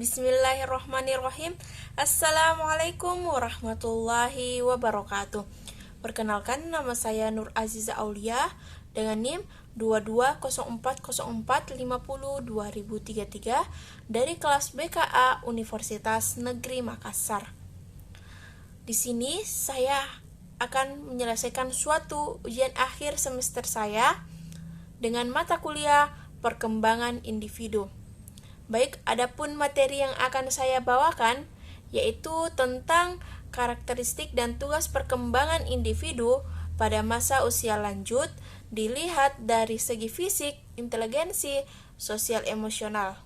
Bismillahirrahmanirrahim. Assalamualaikum warahmatullahi wabarakatuh. Perkenalkan, nama saya Nur Aziza Aulia dengan NIM 220404502033 dari kelas BKA Universitas Negeri Makassar. Di sini saya akan menyelesaikan suatu ujian akhir semester saya dengan mata kuliah perkembangan individu. Baik, adapun materi yang akan saya bawakan yaitu tentang karakteristik dan tugas perkembangan individu pada masa usia lanjut dilihat dari segi fisik, inteligensi, sosial, emosional.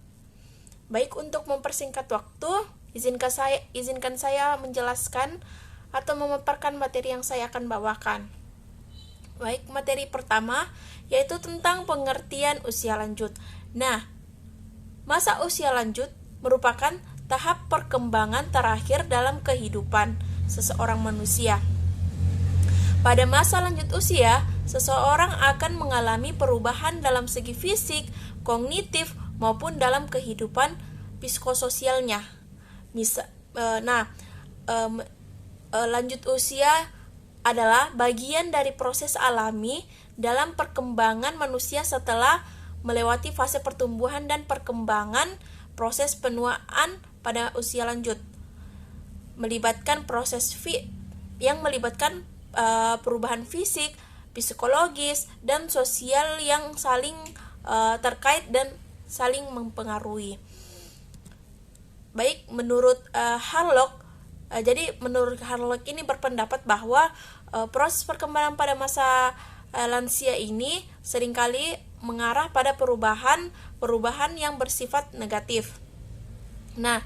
Baik, untuk mempersingkat waktu, izinkan saya menjelaskan atau memaparkan materi yang saya akan bawakan. Baik, materi pertama yaitu tentang pengertian usia lanjut. Nah, masa usia lanjut merupakan tahap perkembangan terakhir dalam kehidupan seseorang manusia. Pada masa lanjut usia, seseorang akan mengalami perubahan dalam segi fisik, kognitif, maupun dalam kehidupan psikososialnya. Lanjut usia adalah bagian dari proses alami dalam perkembangan manusia setelah melewati fase pertumbuhan dan perkembangan. Proses penuaan pada usia lanjut melibatkan melibatkan perubahan fisik, psikologis, dan sosial yang saling terkait dan saling mempengaruhi. Baik, menurut Harlock, menurut Harlock ini berpendapat bahwa proses perkembangan pada masa lansia ini seringkali mengarah pada perubahan yang bersifat negatif. Nah,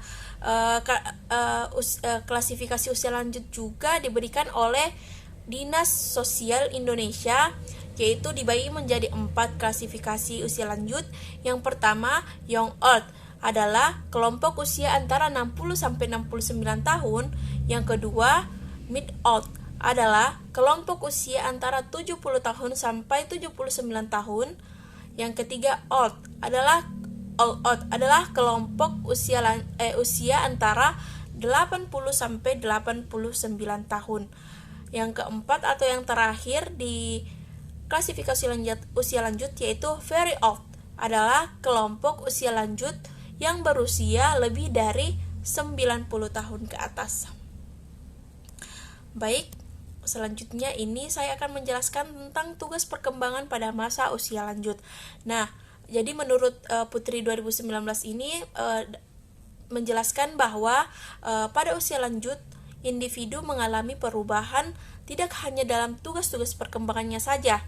klasifikasi usia lanjut juga diberikan oleh Dinas Sosial Indonesia, yaitu dibagi menjadi 4 klasifikasi usia lanjut. Yang pertama, young old, adalah kelompok usia antara 60 sampai 69 tahun. Yang kedua, mid old, adalah kelompok usia antara 70 tahun sampai 79 tahun. Yang ketiga, old adalah kelompok usia antara 80 sampai 89 tahun. Yang keempat atau yang terakhir di klasifikasi usia lanjut yaitu very old, adalah kelompok usia lanjut yang berusia lebih dari 90 tahun ke atas. Baik, selanjutnya ini saya akan menjelaskan tentang tugas perkembangan pada masa usia lanjut. Nah, jadi menurut Putri 2019 ini menjelaskan bahwa pada usia lanjut individu mengalami perubahan tidak hanya dalam tugas-tugas perkembangannya saja,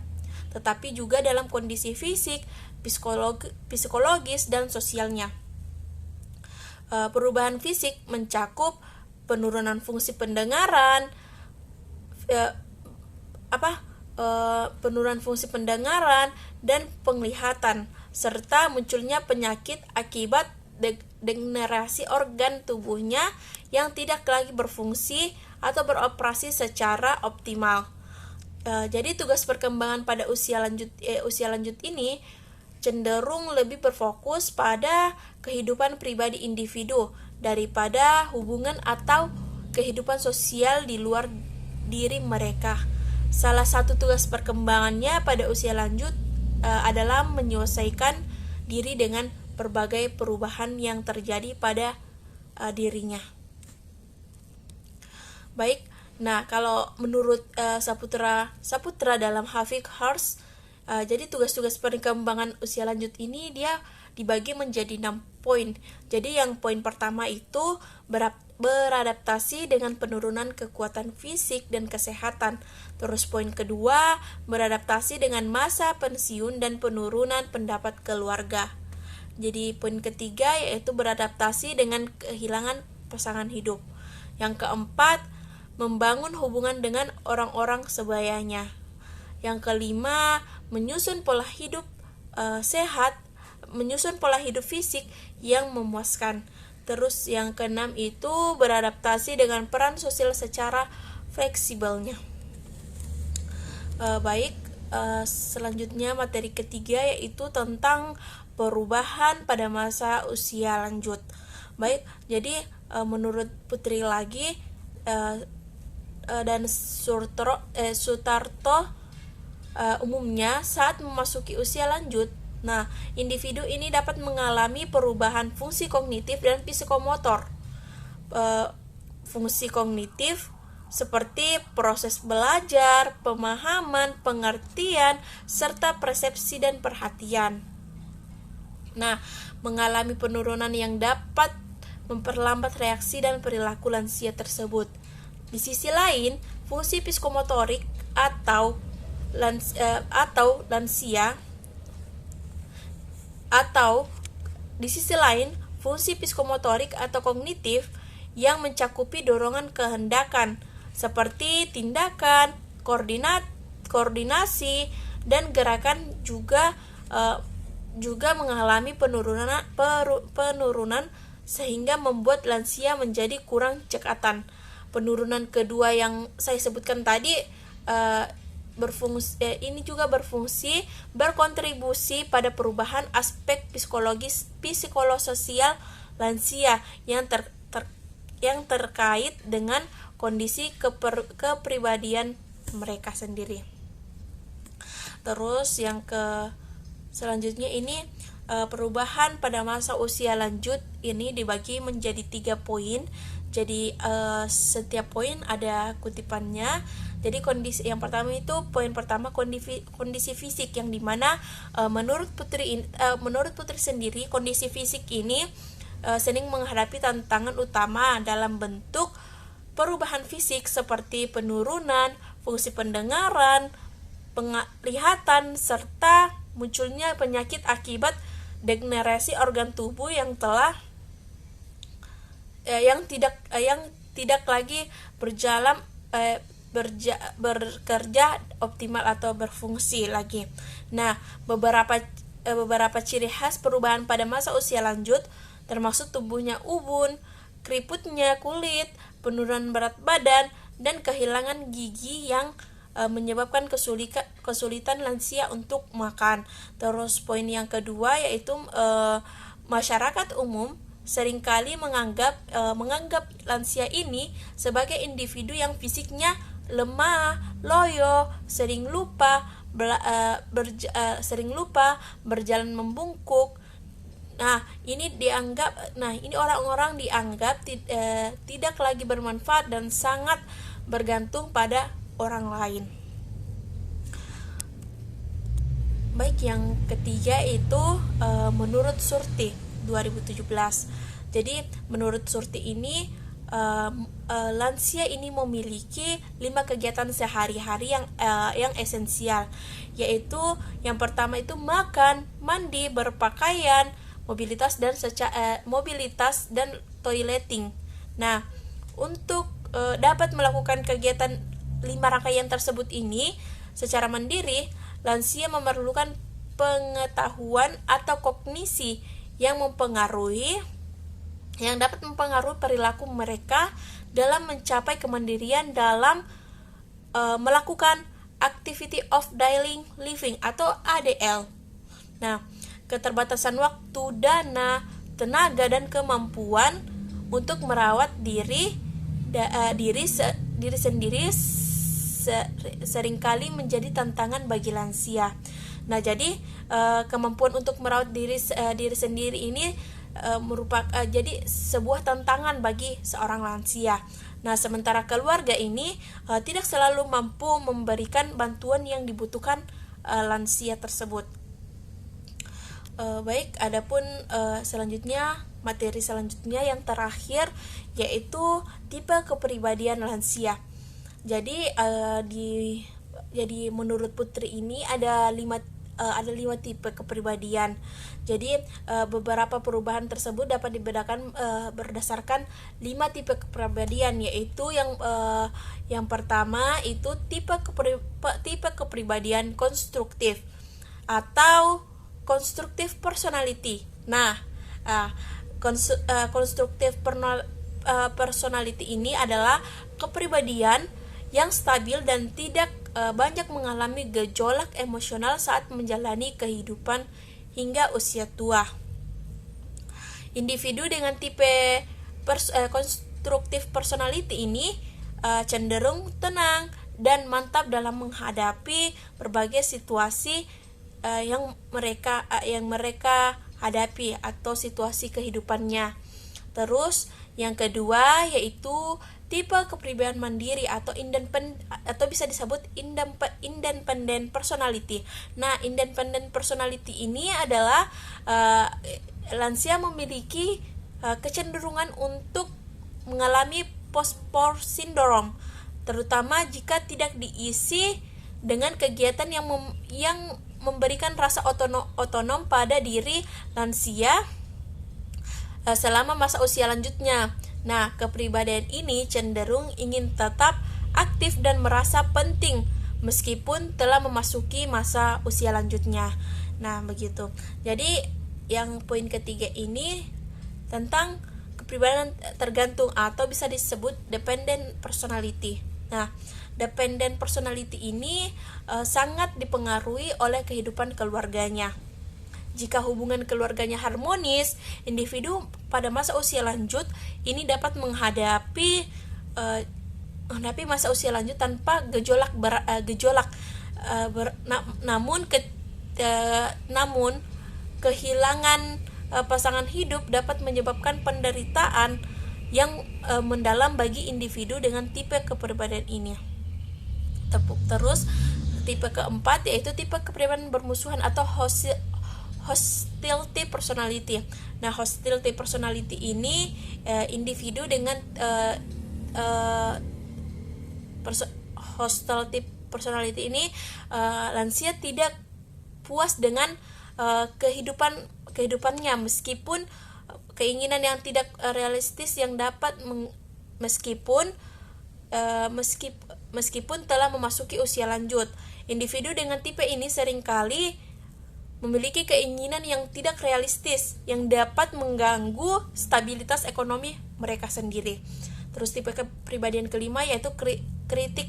tetapi juga dalam kondisi fisik, psikologis, dan sosialnya. Perubahan fisik mencakup penurunan fungsi pendengaran, penurunan fungsi pendengaran dan penglihatan, serta munculnya penyakit akibat degenerasi organ tubuhnya yang tidak lagi berfungsi atau beroperasi secara optimal. Jadi tugas perkembangan pada usia lanjut ini cenderung lebih berfokus pada kehidupan pribadi individu daripada hubungan atau kehidupan sosial di luar diri mereka. Salah satu tugas perkembangannya pada usia lanjut adalah menyelesaikan diri dengan berbagai perubahan yang terjadi pada dirinya. Baik, nah kalau menurut Saputra dalam Hafik Hars, jadi tugas-tugas perkembangan usia lanjut ini dia dibagi menjadi 6 poin. Jadi yang poin pertama itu beradaptasi dengan penurunan kekuatan fisik dan kesehatan. Terus poin kedua, beradaptasi dengan masa pensiun dan penurunan pendapat keluarga. Jadi poin ketiga yaitu beradaptasi dengan kehilangan pasangan hidup. Yang keempat, membangun hubungan dengan orang-orang sebayanya. Yang kelima, menyusun pola hidup sehat, menyusun pola hidup fisik yang memuaskan. Terus yang keenam itu beradaptasi dengan peran sosial secara fleksibelnya. Selanjutnya materi ketiga yaitu tentang perubahan pada masa usia lanjut. Baik, jadi menurut Putri lagi dan Sutarto, umumnya saat memasuki usia lanjut, nah, individu ini dapat mengalami perubahan fungsi kognitif dan psikomotor. Fungsi kognitif seperti proses belajar, pemahaman, pengertian, serta persepsi dan perhatian. Nah, mengalami penurunan yang dapat memperlambat reaksi dan perilaku lansia tersebut. Di sisi lain, fungsi psikomotorik atau lansia atau di sisi lain, fungsi psikomotorik atau kognitif yang mencakupi dorongan kehendakan seperti tindakan, koordinasi, dan gerakan juga mengalami penurunan sehingga membuat lansia menjadi kurang cekatan. Penurunan kedua yang saya sebutkan tadi berkontribusi pada perubahan aspek psikososial lansia yang terkait dengan kondisi kepribadian mereka sendiri. Terus yang selanjutnya ini perubahan pada masa usia lanjut ini dibagi menjadi 3 poin. Jadi setiap poin ada kutipannya. Jadi kondisi yang pertama itu poin pertama kondisi fisik, yang dimana menurut Putri sendiri kondisi fisik ini sering menghadapi tantangan utama dalam bentuk perubahan fisik seperti penurunan fungsi pendengaran, penglihatan, serta munculnya penyakit akibat degenerasi organ tubuh yang tidak lagi bekerja optimal atau berfungsi lagi. Nah, beberapa ciri khas perubahan pada masa usia lanjut termasuk tumbuhnya ubun, keriputnya kulit, penurunan berat badan, dan kehilangan gigi yang menyebabkan kesulitan lansia untuk makan. Terus poin yang kedua yaitu masyarakat umum seringkali menganggap lansia ini sebagai individu yang fisiknya lemah, loyo, sering lupa, berjalan membungkuk. Nah, ini orang-orang dianggap tidak lagi bermanfaat dan sangat bergantung pada orang lain. Baik, yang ketiga itu menurut Surti 2017. Jadi menurut Surti ini lansia ini memiliki 5 kegiatan sehari-hari yang esensial, yaitu yang pertama itu makan, mandi, berpakaian, mobilitas dan toileting. Nah, untuk dapat melakukan kegiatan 5 rangkaian tersebut ini secara mandiri, lansia memerlukan pengetahuan atau kognisi yang dapat mempengaruhi perilaku mereka dalam mencapai kemandirian dalam melakukan activity of daily living atau ADL. Nah, keterbatasan waktu, dana, tenaga, dan kemampuan untuk merawat diri sendiri seringkali menjadi tantangan bagi lansia. Nah, jadi kemampuan untuk merawat diri sendiri ini merupakan jadi sebuah tantangan bagi seorang lansia. Nah, sementara keluarga ini tidak selalu mampu memberikan bantuan yang dibutuhkan lansia tersebut. Baik, adapun materi selanjutnya yang terakhir yaitu tipe kepribadian lansia. Jadi menurut Putri ini ada 5 tipe kepribadian. Jadi beberapa perubahan tersebut dapat dibedakan berdasarkan 5 tipe kepribadian, yaitu yang pertama itu tipe kepribadian konstruktif atau constructive personality. Nah, constructive personality ini adalah kepribadian yang stabil dan tidak banyak mengalami gejolak emosional saat menjalani kehidupan hingga usia tua. Individu dengan tipe konstruktif personality ini cenderung tenang dan mantap dalam menghadapi berbagai situasi yang mereka hadapi atau situasi kehidupannya. Terus yang kedua yaitu tipe kepribadian mandiri atau bisa disebut independent personality. Nah, independent personality ini adalah lansia memiliki kecenderungan untuk mengalami post-war syndrome, terutama jika tidak diisi dengan kegiatan yang memberikan rasa otonom pada diri lansia selama masa usia lanjutnya. Nah, kepribadian ini cenderung ingin tetap aktif dan merasa penting meskipun telah memasuki masa usia lanjutnya. Nah, begitu. Jadi, yang poin ketiga ini tentang kepribadian tergantung atau bisa disebut dependent personality. Nah, dependent personality ini sangat dipengaruhi oleh kehidupan keluarganya. Jika hubungan keluarganya harmonis, individu pada masa usia lanjut ini dapat menghadapi masa usia lanjut tanpa namun kehilangan pasangan hidup dapat menyebabkan penderitaan yang mendalam bagi individu dengan tipe kepribadian ini. Terus tipe keempat yaitu tipe kepribadian bermusuhan atau hostility personality. Nah, hostility personality ini individu dengan hostility personality ini lansia tidak puas dengan kehidupannya meskipun keinginan yang tidak realistis yang dapat meskipun telah memasuki usia lanjut. Individu dengan tipe ini seringkali memiliki keinginan yang tidak realistis yang dapat mengganggu stabilitas ekonomi mereka sendiri. Terus tipe kepribadian kelima yaitu kritik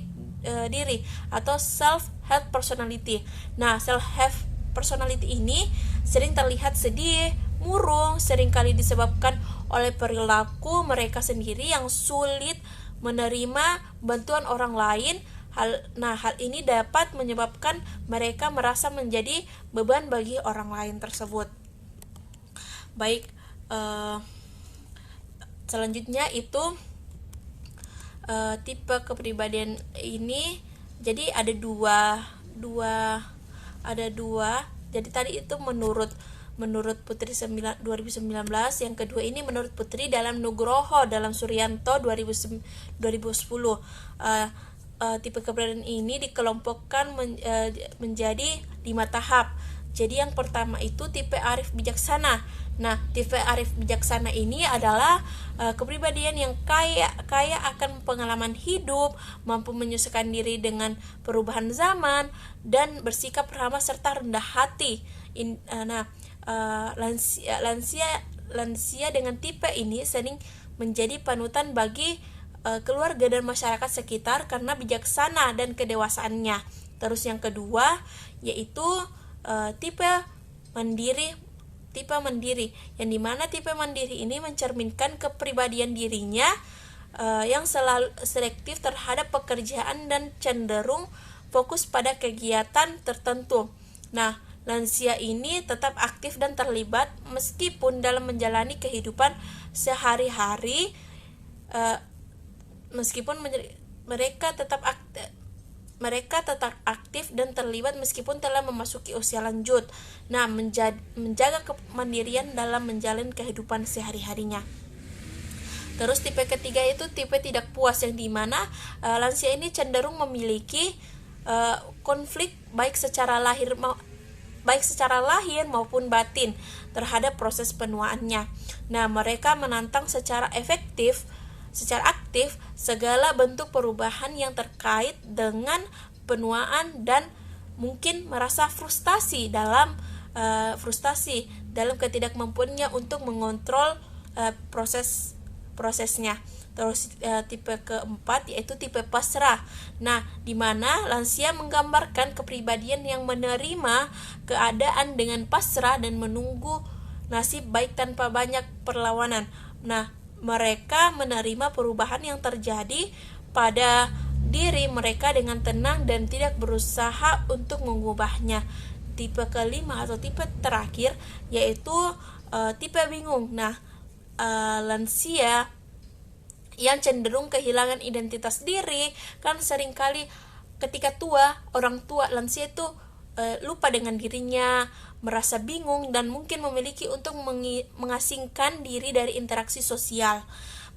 diri atau self-help personality. Nah, self-help personality ini sering terlihat sedih, murung, seringkali disebabkan oleh perilaku mereka sendiri yang sulit menerima bantuan orang lain. Hal ini dapat menyebabkan mereka merasa menjadi beban bagi orang lain tersebut. Baik, selanjutnya itu tipe kepribadian ini. Jadi ada dua. Jadi tadi itu menurut Putri 2019, yang kedua ini menurut Putri dalam Nugroho dalam Suryanto 2010. Tipe kepribadian ini dikelompokkan menjadi 5 tahap. Jadi yang pertama itu tipe arif bijaksana. Nah, tipe arif bijaksana ini adalah kepribadian yang kaya akan pengalaman hidup, mampu menyesuaikan diri dengan perubahan zaman, dan bersikap ramah serta rendah hati. Lansia dengan tipe ini sering menjadi panutan bagi keluarga dan masyarakat sekitar karena bijaksana dan kedewasaannya. Terus yang kedua yaitu tipe mandiri, yang dimana tipe mandiri ini mencerminkan kepribadian dirinya yang selalu selektif terhadap pekerjaan dan cenderung fokus pada kegiatan tertentu. Nah, lansia ini tetap aktif dan terlibat meskipun dalam menjalani kehidupan sehari-hari. Mereka tetap aktif dan terlibat meskipun telah memasuki usia lanjut. Nah, menjaga kemandirian dalam menjalani kehidupan sehari-harinya. Terus tipe ketiga itu tipe tidak puas, yang dimana lansia ini cenderung memiliki konflik baik secara lahir maupun batin terhadap proses penuaannya. Nah, mereka menantang secara aktif segala bentuk perubahan yang terkait dengan penuaan dan mungkin merasa frustasi dalam ketidakmampuannya untuk mengontrol prosesnya. Terus tipe keempat yaitu tipe pasrah. Nah, di mana lansia menggambarkan kepribadian yang menerima keadaan dengan pasrah dan menunggu nasib baik tanpa banyak perlawanan. Nah, mereka menerima perubahan yang terjadi pada diri mereka dengan tenang dan tidak berusaha untuk mengubahnya. Tipe kelima atau tipe terakhir yaitu tipe bingung. Nah, lansia yang cenderung kehilangan identitas diri kan seringkali ketika tua, orang tua lansia itu lupa dengan dirinya, merasa bingung dan mungkin memiliki untuk mengasingkan diri dari interaksi sosial.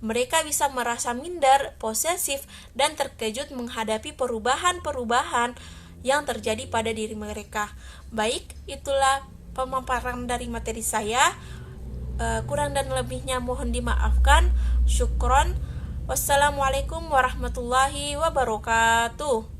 Mereka bisa merasa minder, posesif, dan terkejut menghadapi perubahan-perubahan yang terjadi pada diri mereka. Baik, itulah pemaparan dari materi saya. Kurang dan lebihnya mohon dimaafkan. Syukron. Wassalamualaikum warahmatullahi wabarakatuh.